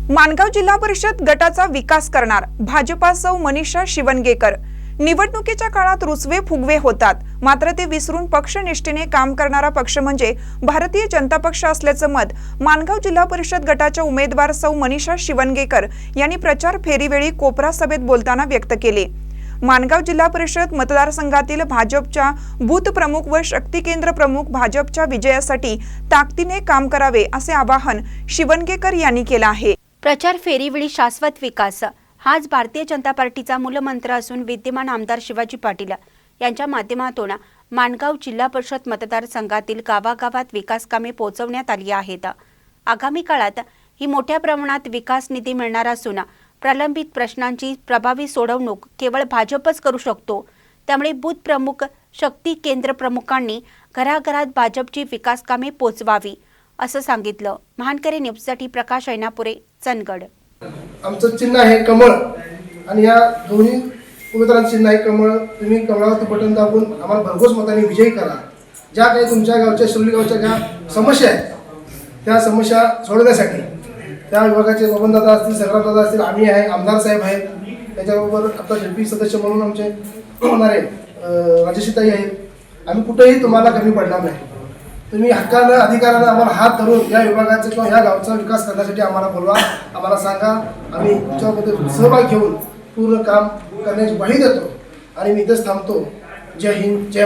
माणगाव जिल्हा परिषद गटाचा विकास करणार भाजपा सौ मनीषा शिवणगेकर। निवडणुकीच्या काळात रुसवे फुगवे होतात, मात्र ते विसरून पक्षनिष्ठेने काम करणारा पक्ष म्हणजे भारतीय जनता पक्ष असल्याचं मत माणगाव जिल्हा परिषद गटाच्या उमेदवार सौ मनीषा शिवणगेकर यांनी प्रचार फेरीवेळी कोपरा सभेत बोलताना व्यक्त केले। माणगाव जिल्हा परिषद मतदारसंघातील भाजपच्या बूथ प्रमुख व शक्ती केंद्र प्रमुख भाजपच्या विजयासाठी ताकदीने काम करावे असे आवाहन शिवणगेकर यांनी केले आहे। प्रचार फेरीवेळी शाश्वत विकास हाच भारतीय जनता पार्टीचा मूलमंत्र असून विद्यमान आमदार शिवाजी पाटील यांच्या माध्यमातून माणगाव जिल्हा परिषद मतदारसंघातील गावागावात विकास कामे पोहोचवण्यात आली आहेत। आगामी काळात ही मोठ्या प्रमाणात विकास निधी मिळणार असून प्रलंबित प्रश्नांची प्रभावी सोडवणूक केवळ भाजपच करू शकतो। त्यामुळे बूथ प्रमुख शक्ती केंद्र प्रमुखांनी घराघरात भाजपची विकास कामे पोहोचवावी असं सांगितलं। महानकरी न्यूजसाठी प्रकाश ऐनापुरे, चंदगड। आमचं चिन्ह आहे कमळ आणि या दोन्ही उमेदवारांचं चिन्ह आहे कमळ। तुम्ही कमळावरती बटन दाबून आम्हाला भरघोस मताने विजयी करा। ज्या काही तुमच्या गावच्या शिवली गावच्या ज्या समस्या आहेत त्या समस्या सोडवण्यासाठी त्या विभागाचे बबनदादा असतील, संग्रामदादा असतील, आम्ही आहे, आमदार साहेब आहेत, त्याच्याबरोबर आता झडपी सदस्य म्हणून आमचे होणारे राजश्रीताई आहेत। आम्ही कुठेही तुम्हाला कमी पडणार नाही। तुम्ही हक्कानं अधिकारानं आम्हाला हात धरून या विभागाचा किंवा ह्या गावचा विकास करण्यासाठी आम्हाला बोलवा, आम्हाला सांगा। आम्ही तुमच्यामध्ये सहभाग घेऊन पूर्ण काम करण्याची ग्वाही देतो आणि मी इथेच थांबतो। जय हिंद, जय